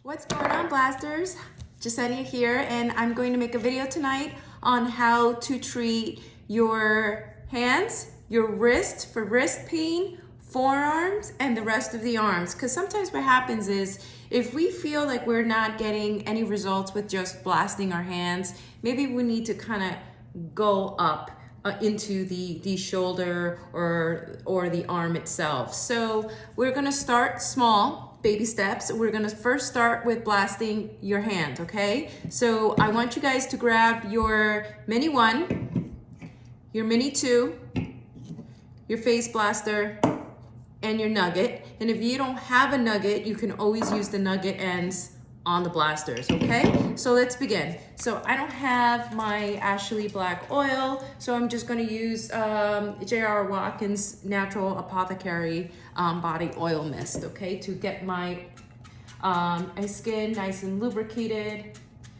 What's going on, blasters? Jasenia here, and I'm going to make a video tonight on how to treat your hands, your wrist for wrist pain, forearms, and the rest of the arms. Because sometimes what happens is if we feel like we're not getting any results with just blasting our hands, maybe we need to kind of go up into the shoulder or the arm itself. So we're gonna start small, baby steps. We're gonna first start with blasting your hand, okay? So I want you guys to grab your Mini 1, your Mini 2, your face blaster, and your nugget. And if you don't have a nugget, you can always use the nugget ends on the blasters, okay? So let's begin. So I don't have my Ashley Black oil, so I'm just gonna use J.R. Watkins Natural Apothecary Body Oil Mist, okay? To get my skin nice and lubricated.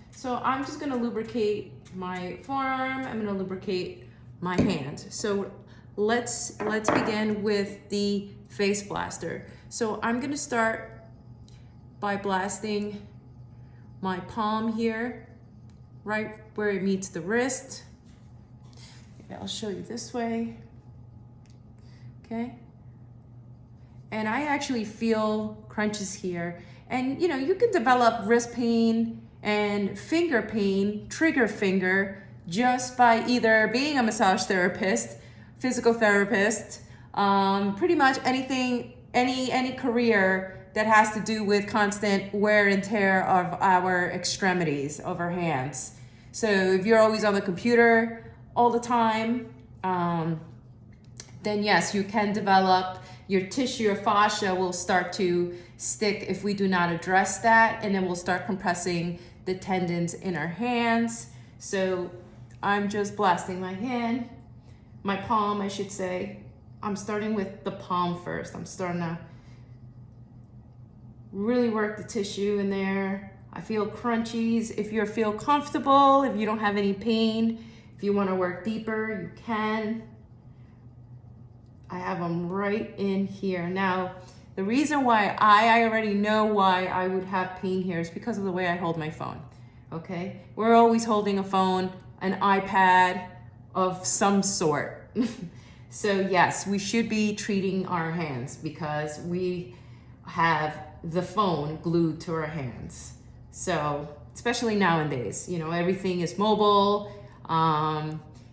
So I'm just gonna lubricate my forearm, I'm gonna lubricate my hand. So let's begin with the face blaster. So I'm gonna start by blasting my palm here, right where it meets the wrist. Maybe I'll show you this way, okay? And I actually feel crunches here. And you know, you can develop wrist pain and finger pain, trigger finger, just by either being a massage therapist, physical therapist, pretty much anything, any career that has to do with constant wear and tear of our extremities, of our hands. So if you're always on the computer all the time, then yes, you can develop your tissue, your fascia will start to stick if we do not address that, and then we'll start compressing the tendons in our hands. So I'm just blasting my hand, my palm, I should say. I'm starting with the palm first. I'm starting to really work the tissue in there. I feel crunchies. If you feel comfortable, if you don't have any pain, if you want to work deeper, you can. I have them right in here. Now, the reason why I already know why I would have pain here is because of the way I hold my phone, okay? We're always holding a phone, an iPad of some sort. So yes, we should be treating our hands because we have the phone glued to our hands. So, especially nowadays, you know, everything is mobile,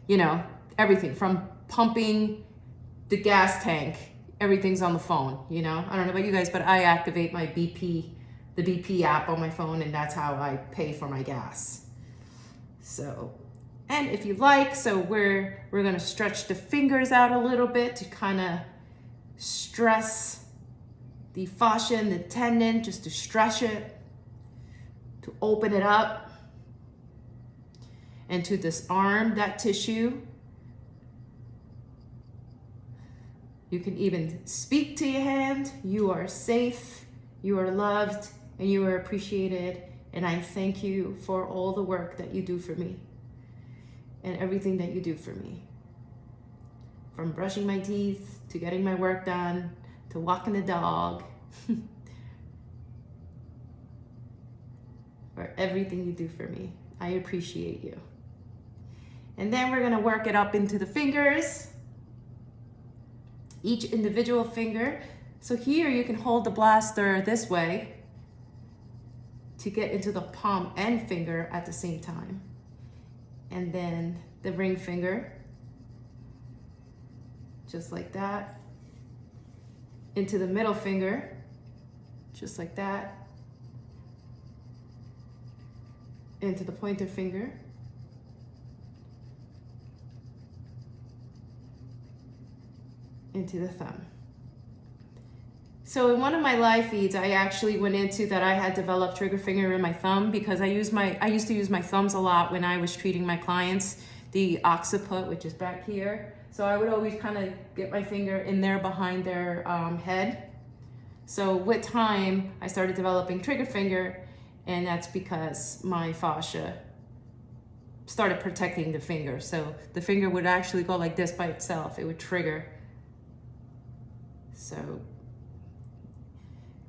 you know, everything from pumping the gas tank, everything's on the phone, you know? I don't know about you guys, but I activate my BP, the BP app on my phone, and that's how I pay for my gas. So, and if you like, so we're gonna stretch the fingers out a little bit to kind of stress the fascia and the tendon, just to stretch it, to open it up, and to disarm that tissue. You can even speak to your hand. You are safe, you are loved, and you are appreciated. And I thank you for all the work that you do for me and everything that you do for me. From brushing my teeth, to getting my work done, to walking the dog, for everything you do for me. I appreciate you. And then we're gonna work it up into the fingers, each individual finger. So here you can hold the blaster this way to get into the palm and finger at the same time. And then the ring finger, just like that, into the middle finger, just like that, into the pointer finger, into the thumb. So in one of my live feeds, I actually went into that I had developed trigger finger in my thumb because I used to use my thumbs a lot when I was treating my clients, the occiput, which is back here. So I would always kind of get my finger in there behind their head. So with time, I started developing trigger finger, and that's because my fascia started protecting the finger. So the finger would actually go like this by itself. It would trigger. So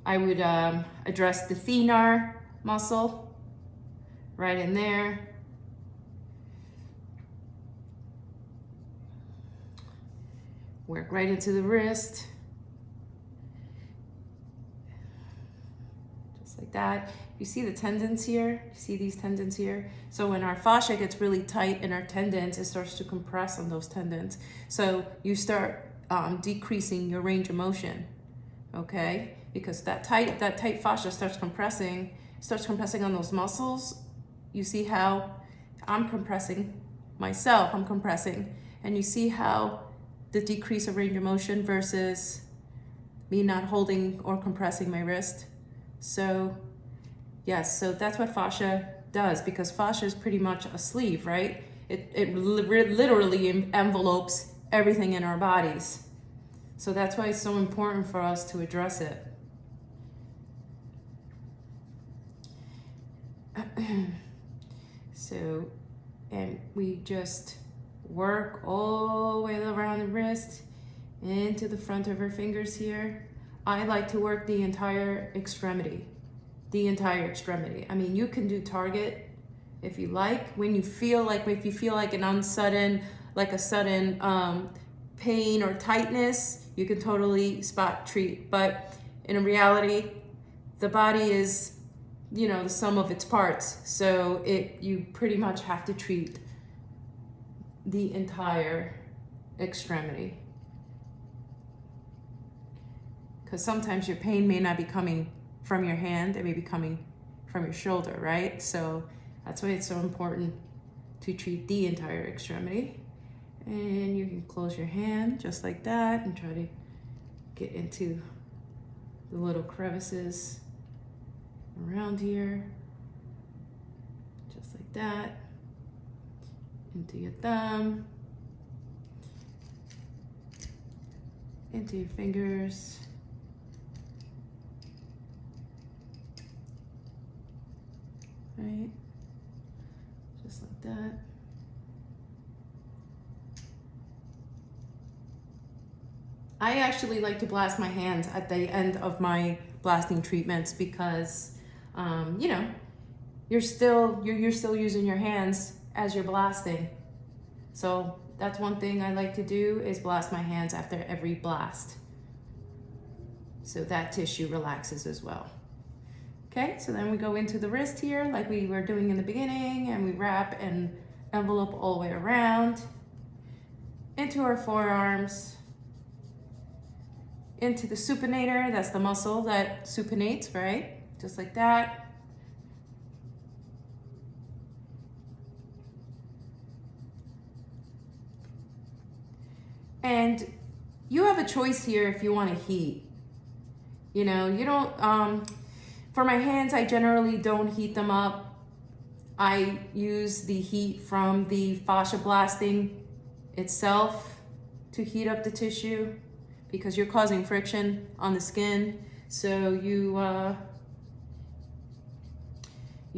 I would address the thenar muscle right in there. Work right into the wrist. Just like that. You see the tendons here? You see these tendons here? So when our fascia gets really tight in our tendons, it starts to compress on those tendons. So you start decreasing your range of motion, okay? Because that tight fascia starts compressing on those muscles. You see how I'm compressing myself, and you see how the decrease of range of motion versus me not holding or compressing my wrist. So yes, so that's what fascia does, because fascia is pretty much a sleeve, right? It literally envelopes everything in our bodies. So that's why it's so important for us to address it. So, and we just work all the way around the wrist into the front of our fingers here. I like to work the entire extremity. I mean, you can do target if you like. When you feel like, if you feel like a sudden pain or tightness, you can totally spot treat. But in reality, the body is, you know, the sum of its parts. So you pretty much have to treat the entire extremity. Because sometimes your pain may not be coming from your hand, it may be coming from your shoulder, right? So that's why it's so important to treat the entire extremity. And you can close your hand just like that and try to get into the little crevices around here, just like that, into your thumb, into your fingers, right, just like that. I actually like to blast my hands at the end of my blasting treatments because, you know, you're still using your hands as you're blasting. So that's one thing I like to do, is blast my hands after every blast. So that tissue relaxes as well. Okay, so then we go into the wrist here like we were doing in the beginning, and we wrap and envelope all the way around into our forearms, into the supinator. That's the muscle that supinates, right? Just like that. And you have a choice here if you want to heat. You know, you don't, for my hands, I generally don't heat them up. I use the heat from the fasciablasting itself to heat up the tissue, because you're causing friction on the skin. So you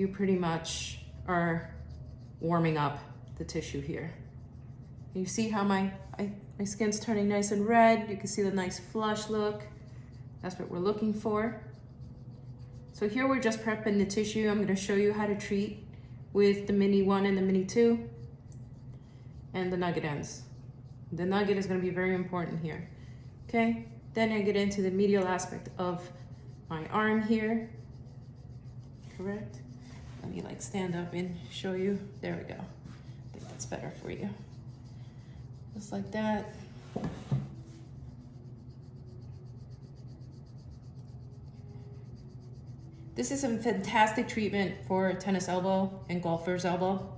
pretty much are warming up the tissue here. You see how my skin's turning nice and red. You can see the nice flush look. That's what we're looking for. So here we're just prepping the tissue. I'm gonna show you how to treat with the mini 1 and the mini 2 and the nugget ends. The nugget is gonna be very important here. Okay, then I get into the medial aspect of my arm here. Correct? Let me like stand up and show you. There we go. I think that's better for you. Just like that. This is a fantastic treatment for tennis elbow and golfer's elbow.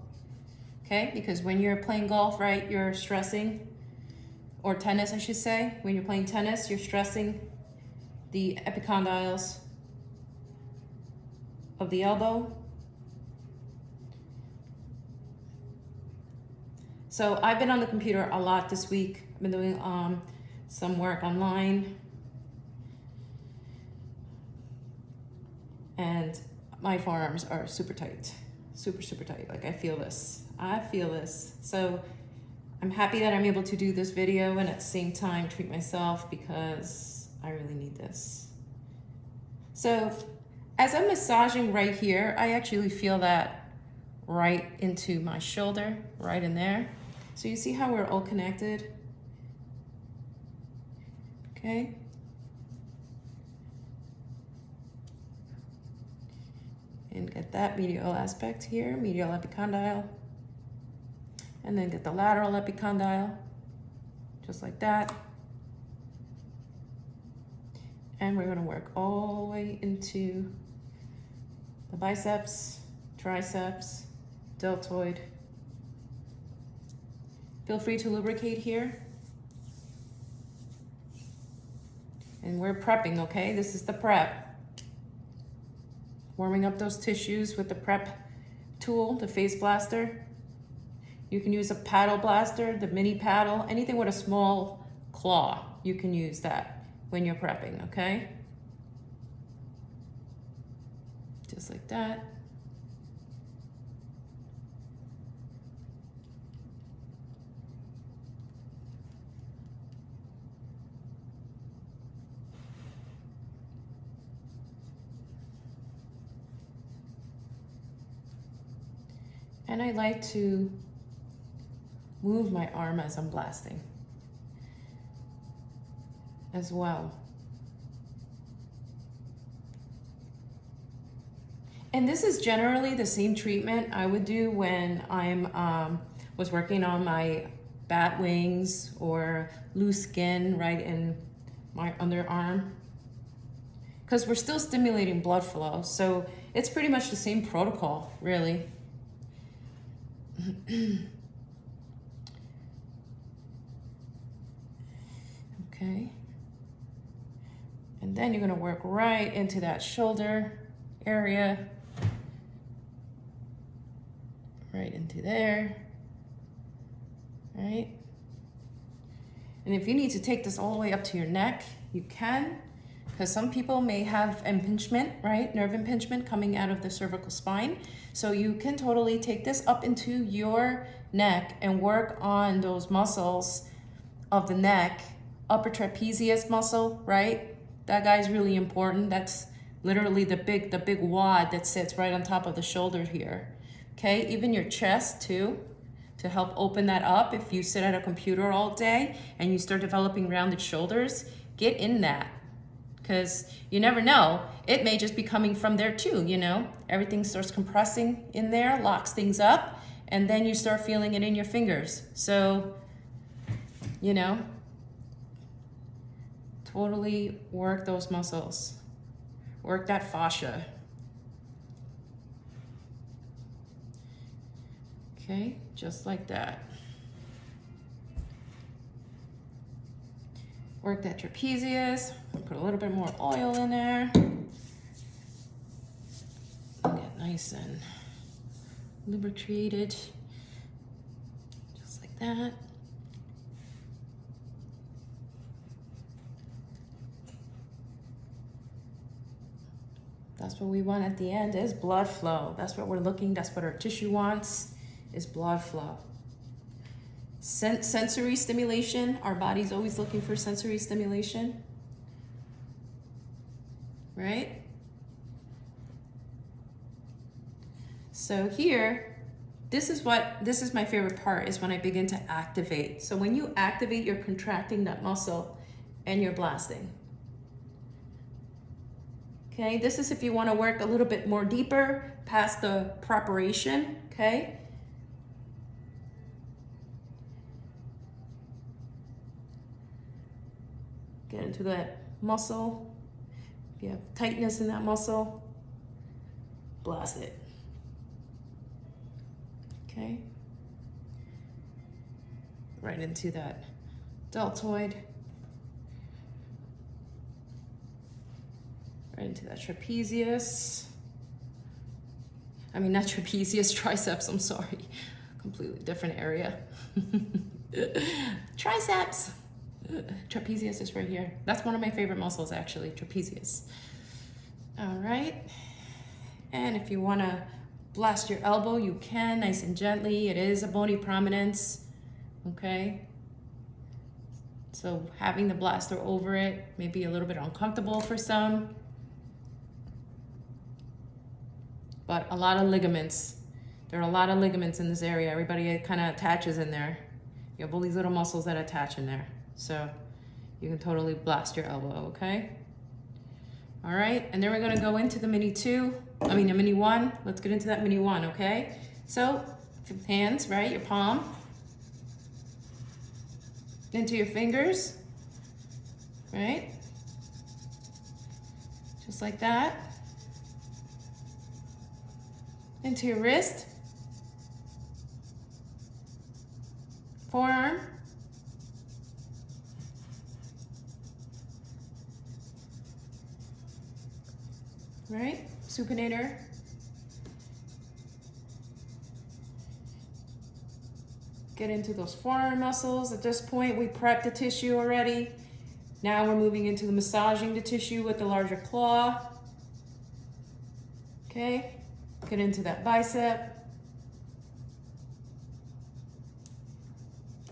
Okay, because when you're playing golf, right, you're stressing, or tennis, I should say. When you're playing tennis, you're stressing the epicondyles of the elbow. So I've been on the computer a lot this week. I've been doing some work online. And my forearms are super tight, super tight. Like I feel this. So I'm happy that I'm able to do this video and at the same time treat myself, because I really need this. So as I'm massaging right here, I actually feel that right into my shoulder, right in there. So you see how we're all connected? Okay. And get that medial aspect here, medial epicondyle. And then get the lateral epicondyle, just like that. And we're gonna work all the way into the biceps, triceps, deltoid. Feel free to lubricate here. And we're prepping, okay? This is the prep. Warming up those tissues with the prep tool, the face blaster. You can use a paddle blaster, the mini paddle, anything with a small claw. You can use that when you're prepping, okay? Just like that. And I like to move my arm as I'm blasting as well. And this is generally the same treatment I would do when I'm was working on my bat wings or loose skin right in my underarm, because we're still stimulating blood flow. So it's pretty much the same protocol, really. Okay. And then you're gonna work right into that shoulder area. Right into there, right? And if you need to take this all the way up to your neck, you can, because some people may have impingement, right? Nerve impingement coming out of the cervical spine. So you can totally take this up into your neck and work on those muscles of the neck, upper trapezius muscle, right? That guy's really important. That's literally the big wad that sits right on top of the shoulder here. Okay, even your chest too, to help open that up. If you sit at a computer all day and you start developing rounded shoulders, get in that, because you never know. It may just be coming from there too, you know? Everything starts compressing in there, locks things up, and then you start feeling it in your fingers. So, you know, totally work those muscles. Work that fascia. Okay, just like that. Work that trapezius. Put a little bit more oil in there. Get nice and lubricated. Just like that. That's what we want at the end, is blood flow. That's what we're looking, that's what our tissue wants, is blood flow. Sensory stimulation, our body's always looking for sensory stimulation, right? So here, this is my favorite part, is when I begin to activate. So when you activate, you're contracting that muscle and you're blasting. Okay, this is if you want to work a little bit more deeper past the preparation, okay? Get into that muscle. If you have tightness in that muscle, blast it. Okay? Right into that deltoid. Right into that trapezius. I mean, not trapezius, triceps, I'm sorry. Completely different area. Triceps. Trapezius is right here. That's one of my favorite muscles, actually, trapezius. All right. And if you want to blast your elbow, you can, nice and gently. It is a bony prominence, okay? So having the blaster over it may be a little bit uncomfortable for some. but a lot of ligaments. There are a lot of ligaments in this area. Everybody kind of attaches in there. You have all these little muscles that attach in there. So you can totally blast your elbow, okay? All right, and then we're gonna go into the mini 1. Let's get into that mini 1, okay? So, hands, right, your palm, into your fingers, right? Just like that. Into your wrist, forearm, right? Supinator. Get into those forearm muscles. At this point, we prepped the tissue already. Now we're moving into the massaging the tissue with the larger claw. Okay, get into that bicep.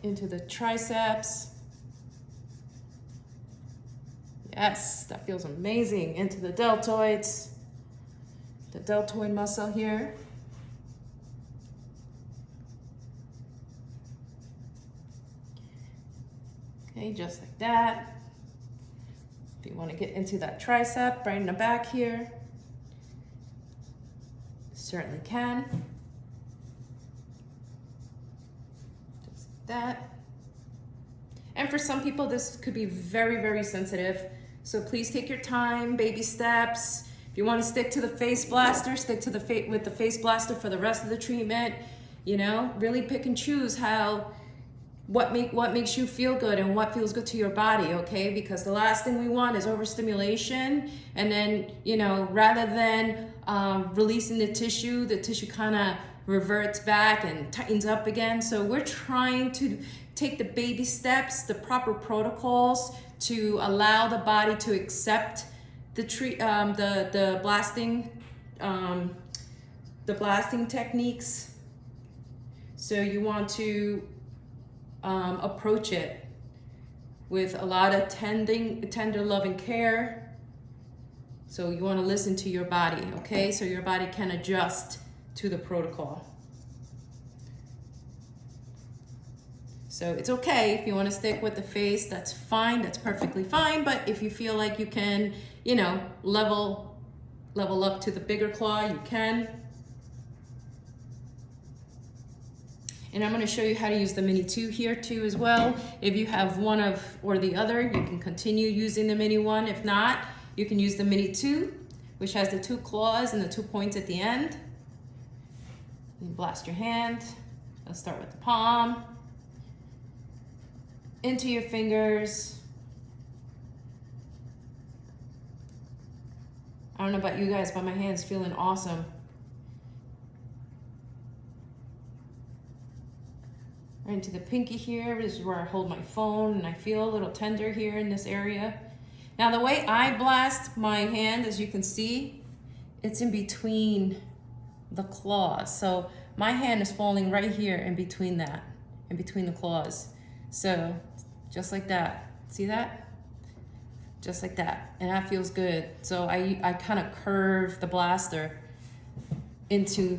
Into the triceps. Yes, that feels amazing. Into the deltoids. The deltoid muscle here. Okay, just like that. If you want to get into that tricep right in the back here, certainly can. Just like that. And for some people, this could be very, very sensitive. So please take your time, baby steps. If you want to stick to the face blaster, stick to the with the face blaster for the rest of the treatment. You know, really pick and choose what makes you feel good and what feels good to your body, okay? Because the last thing we want is overstimulation, and then, you know, rather than releasing the tissue kind of reverts back and tightens up again. So we're trying to take the baby steps, the proper protocols to allow the body to accept the blasting techniques. So you want to approach it with a lot of tender love and care. So you want to listen to your body, okay? So your body can adjust to the protocol. So it's okay if you want to stick with the face, that's fine, that's perfectly fine. But if you feel like you can, you know, level up to the bigger claw, you can. And I'm going to show you how to use the mini 2 here too as well. If you have one or the other, you can continue using the mini 1. If not, you can use the mini 2, which has the 2 claws and the 2 points at the end. You blast your hand. Let's start with the palm. Into your fingers. I don't know about you guys, but my hand's feeling awesome. Right into the pinky here. This is where I hold my phone, and I feel a little tender here in this area. Now the way I blast my hand, as you can see, it's in between the claws. So my hand is falling right here in between the claws. So just like that. See that? Just like that. And that feels good. So I kind of curve the blaster into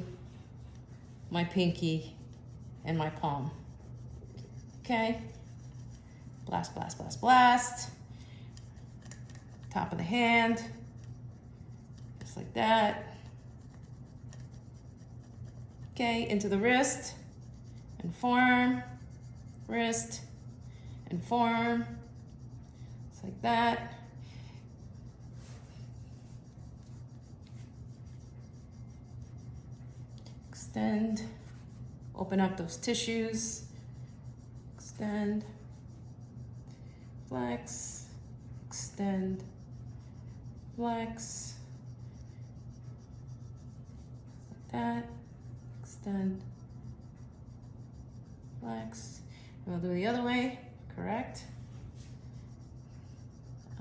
my pinky and my palm. Okay, blast, blast, blast, blast. Top of the hand, just like that. Okay, into the wrist and forearm, wrist and forearm, just like that. Extend, open up those tissues. Extend, flex, extend, flex, like that, extend, flex. And we'll do the other way, correct?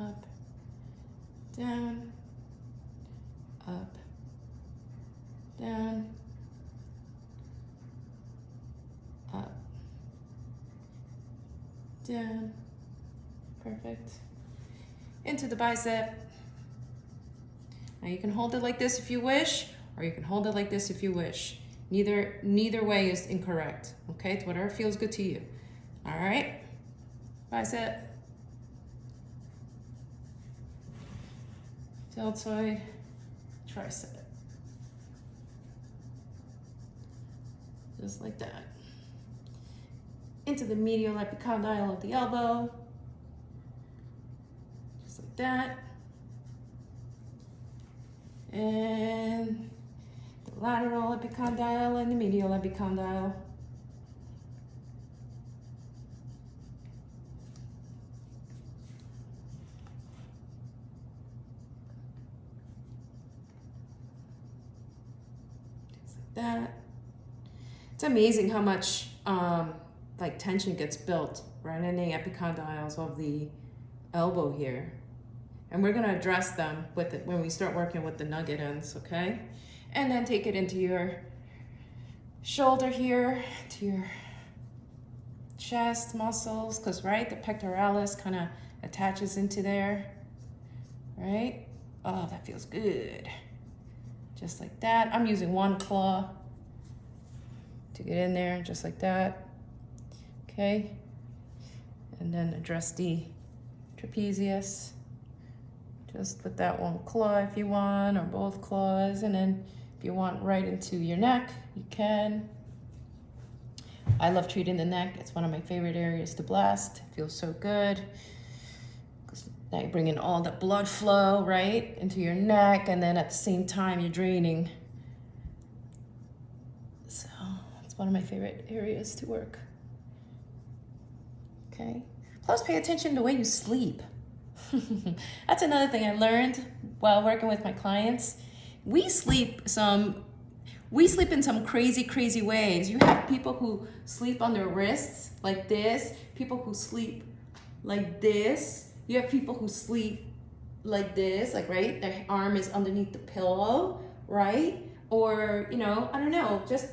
Up, down, up, down, up, down, perfect. Into the bicep. Now you can hold it like this if you wish, or you can hold it like this if you wish. Neither way is incorrect, okay? It's whatever feels good to you. All right, bicep, deltoid, tricep. Just like that. Into the medial epicondyle of the elbow. Just like that. And the lateral epicondyle and the medial epicondyle. Just like that. It's amazing how much like tension gets built right in the epicondyles of the elbow here. And we're gonna address them with it when we start working with the nugget ends, okay? And then take it into your shoulder here, to your chest muscles, because right, the pectoralis kind of attaches into there, right? Oh, that feels good. Just like that. I'm using one claw to get in there, just like that. Okay, and then address the trapezius. Just with that one claw if you want, or both claws, and then if you want right into your neck, you can. I love treating the neck. It's one of my favorite areas to blast. It feels so good. Now you're bringing all the blood flow right into your neck, and then at the same time you're draining. So it's one of my favorite areas to work. Okay. Plus, pay attention to the way you sleep. That's another thing I learned while working with my clients. We sleep in some crazy ways. You have people who sleep on their wrists like this, people who sleep like this. You have people who sleep like this, like, right? Their arm is underneath the pillow, right? Or, you know, I don't know, just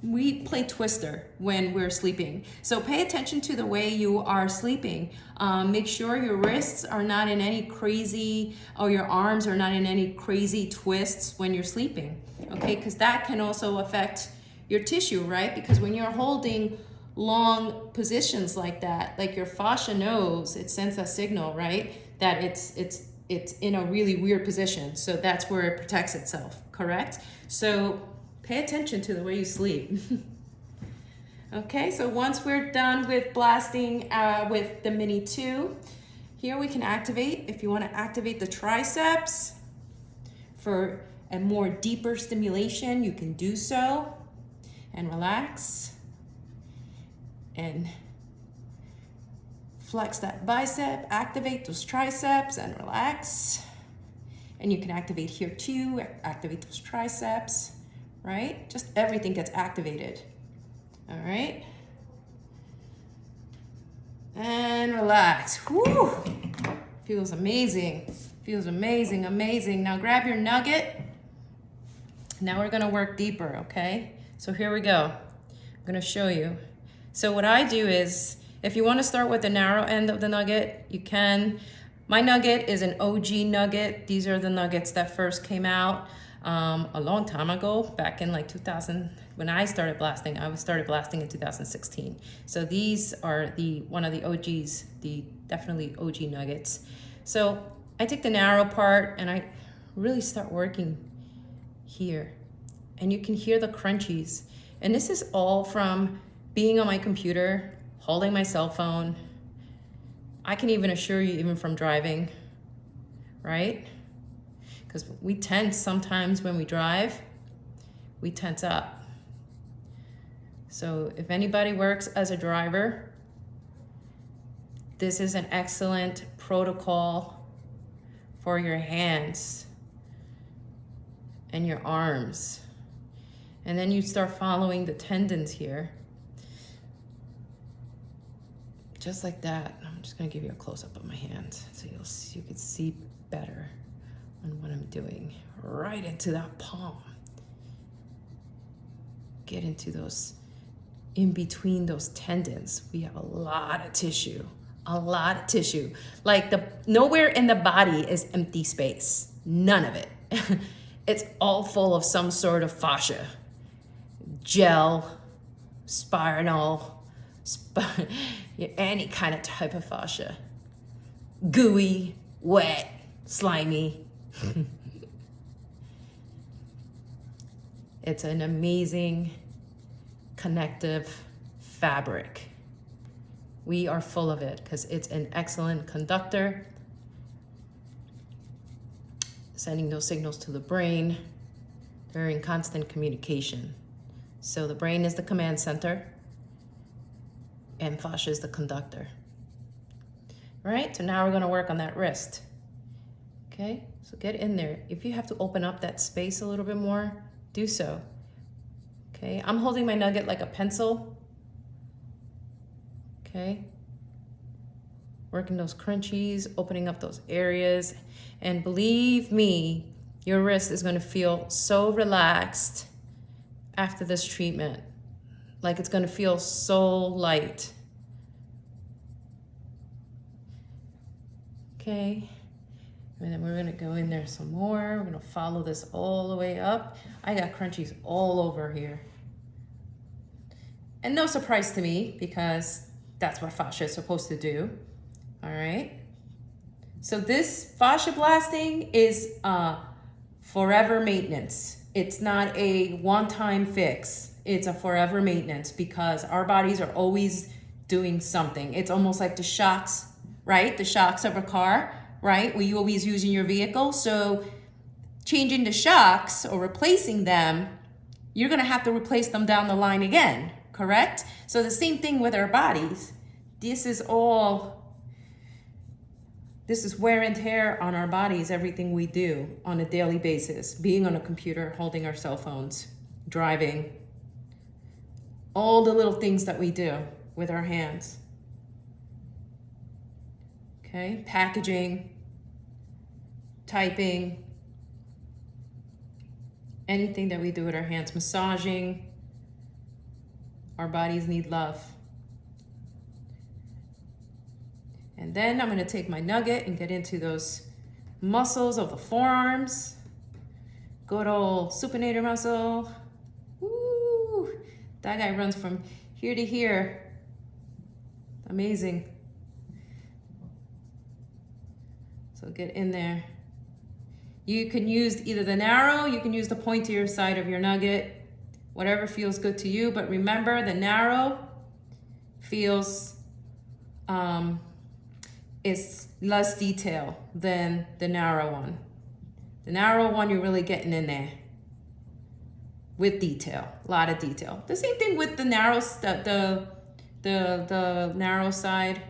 we play Twister when we're sleeping. So pay attention to the way you are sleeping. Make sure your wrists are not in any crazy, or your arms are not in any crazy twists when you're sleeping, okay? Because that can also affect your tissue, right? Because when you're holding long positions like that, like your fascia knows, it sends a signal, right? That it's in a really weird position. So that's where it protects itself, correct? So pay attention to the way you sleep. Okay, so once we're done with blasting with the Mini 2, here we can activate. If you want to activate the triceps for a more deeper stimulation, you can do so. And relax. And flex that bicep, activate those triceps, and relax. And you can activate here too, activate those triceps. Right? Just everything gets activated. All right? And relax. Whew. Feels amazing. Feels amazing, amazing. Now grab your nugget. Now we're gonna work deeper, okay? So here we go. I'm gonna show you. So what I do is, if you wanna start with the narrow end of the nugget, you can. My nugget is an OG nugget. These are the nuggets that first came out a long time ago, back in like 2000, when I started blasting. I started blasting in 2016. So these are one of the OGs, the definitely OG nuggets. So I take the narrow part and I really start working here. And you can hear the crunchies. And this is all from being on my computer, holding my cell phone. I can even assure you, even from driving, right? Because we tense sometimes when we drive, we tense up. So if anybody works as a driver, this is an excellent protocol for your hands and your arms. And then you start following the tendons here. Just like that. I'm just gonna give you a close-up of my hands so you can see better on what I'm doing. Right into that palm. Get into those, in between those tendons. We have a lot of tissue, Like nowhere in the body is empty space, none of it. it's all full of some sort of fascia. Gel, spinal, any kind of type of fascia. Gooey, wet, slimy. It's an amazing connective fabric. We are full of it because it's an excellent conductor, sending those signals to the brain. They're in constant communication. So the brain is the command center and fascia is the conductor. All right, so now we're gonna work on that wrist. Okay, so get in there. If you have to open up that space a little bit more, do so. Okay, I'm holding my nugget like a pencil. Okay, working those crunchies, opening up those areas. And believe me, your wrist is gonna feel so relaxed after this treatment. Like it's gonna feel so light. Okay, and then we're gonna go in there some more. We're gonna follow this all the way up. I got crunchies all over here. And no surprise to me because that's what fascia is supposed to do. All right. So this fascia blasting is forever maintenance. It's not a one-time fix. It's a forever maintenance because our bodies are always doing something. It's almost like the shocks, right? The shocks of a car, right? Well, you always use in your vehicle. So changing the shocks or replacing them, you're gonna have to replace them down the line again, correct? So the same thing with our bodies. This is wear and tear on our bodies, everything we do on a daily basis. Being on a computer, holding our cell phones, driving, all the little things that we do with our hands. Okay, packaging, typing, anything that we do with our hands, massaging. Our bodies need love. And then I'm gonna take my nugget and get into those muscles of the forearms. Good old supinator muscle. Woo! That guy runs from here to here. Amazing. So get in there. You can use either the narrow, you can use the pointier side of your nugget, whatever feels good to you. But remember, the narrow feels, is less detail than the narrow one. The narrow one, you're really getting in there with detail, a lot of detail. The same thing with the narrow, the narrow side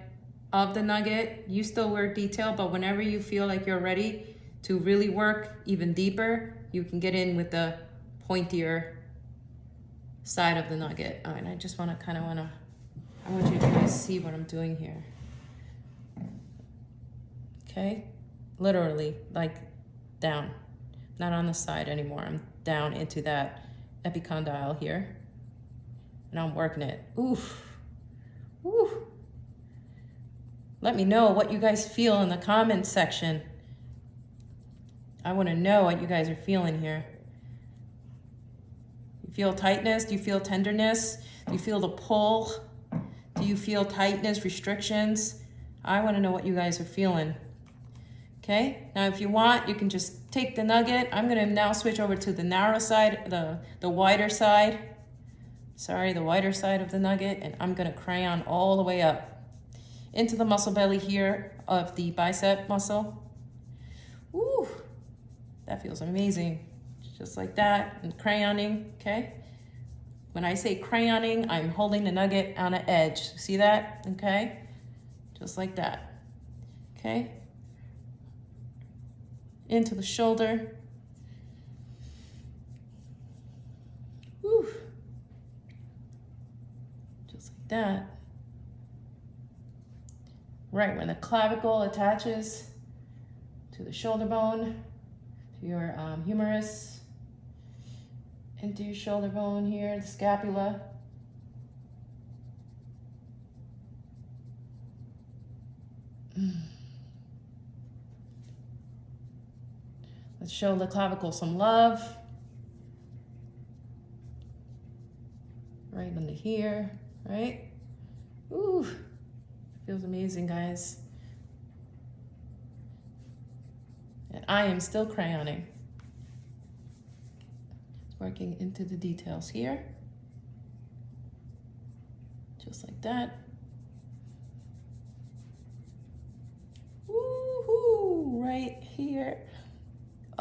of the nugget. You still work detail, but whenever you feel like you're ready to really work even deeper, you can get in with the pointier side of the nugget. All right, I just want you to see what I'm doing here. Okay, literally like down, not on the side anymore. I'm down into that epicondyle here and I'm working it. Oof, ooh. Let me know what you guys feel in the comments section. I want to know what you guys are feeling here. You feel tightness? Do you feel tenderness? Do you feel the pull? Do you feel tightness, restrictions? I want to know what you guys are feeling. Okay, now if you want, you can just take the nugget. I'm gonna now switch over to the narrow side, the wider side. Sorry, the wider side of the nugget, and I'm gonna crayon all the way up into the muscle belly here of the bicep muscle. Ooh, that feels amazing. Just like that, and crayoning, okay? When I say crayoning, I'm holding the nugget on an edge. See that, okay? Just like that, okay? Into the shoulder. Whew. Just like that. Right when the clavicle attaches to the shoulder bone, to your humerus, into your shoulder bone here, the scapula. Let's show the clavicle some love. Right under here, right? Ooh, feels amazing, guys. And I am still crayoning. Working into the details here. Just like that. Woohoo! Right here.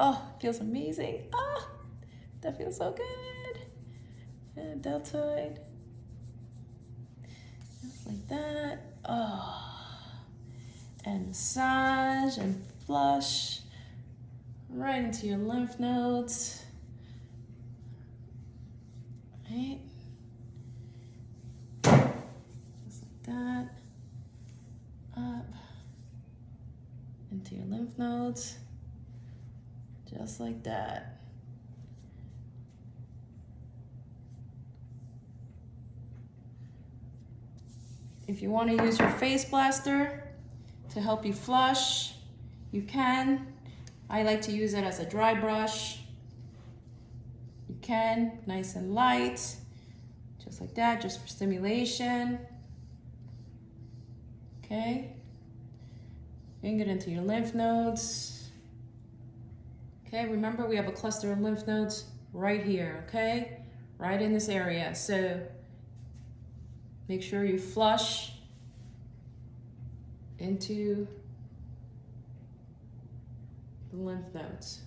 Oh, feels amazing. Ah, that feels so good. And deltoid. Just like that. Oh. And massage and flush right into your lymph nodes. Right. Just like that. Up into your lymph nodes. Just like that. If you want to use your face blaster to help you flush, you can. I like to use it as a dry brush. You can, nice and light, just like that, just for stimulation. Okay. Bring it into your lymph nodes. Okay, remember we have a cluster of lymph nodes right here, okay? Right in this area. So make sure you flush into the lymph nodes,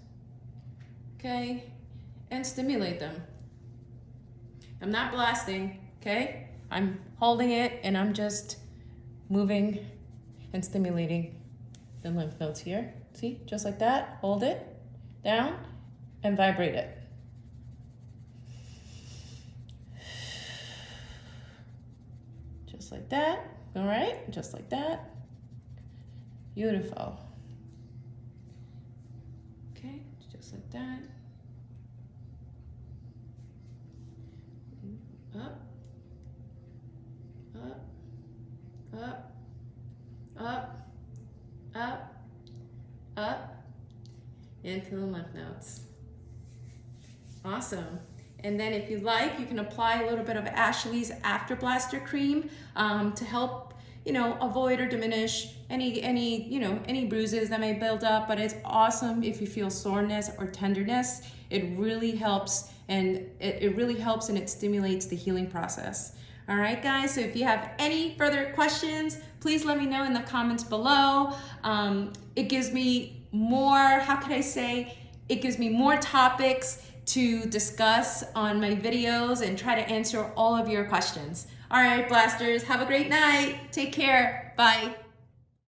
okay? And stimulate them. I'm not blasting, okay? I'm holding it and I'm just moving and stimulating the lymph nodes here. See, just like that, hold it down and vibrate it. Just like that, all right? Just like that. Beautiful. Okay, just like that. Up, up, up, up, up, up, into the lymph nodes. Awesome. And then if you like, you can apply a little bit of Ashley's After Blaster cream to help, avoid or diminish any bruises that may build up. But it's awesome if you feel soreness or tenderness. It really helps, and it really helps, and it stimulates the healing process. All right, guys, so if you have any further questions, please let me know in the comments below. It gives me more, it gives me more topics to discuss on my videos and try to answer all of your questions. All right, Blasters, have a great night. Take care. Bye.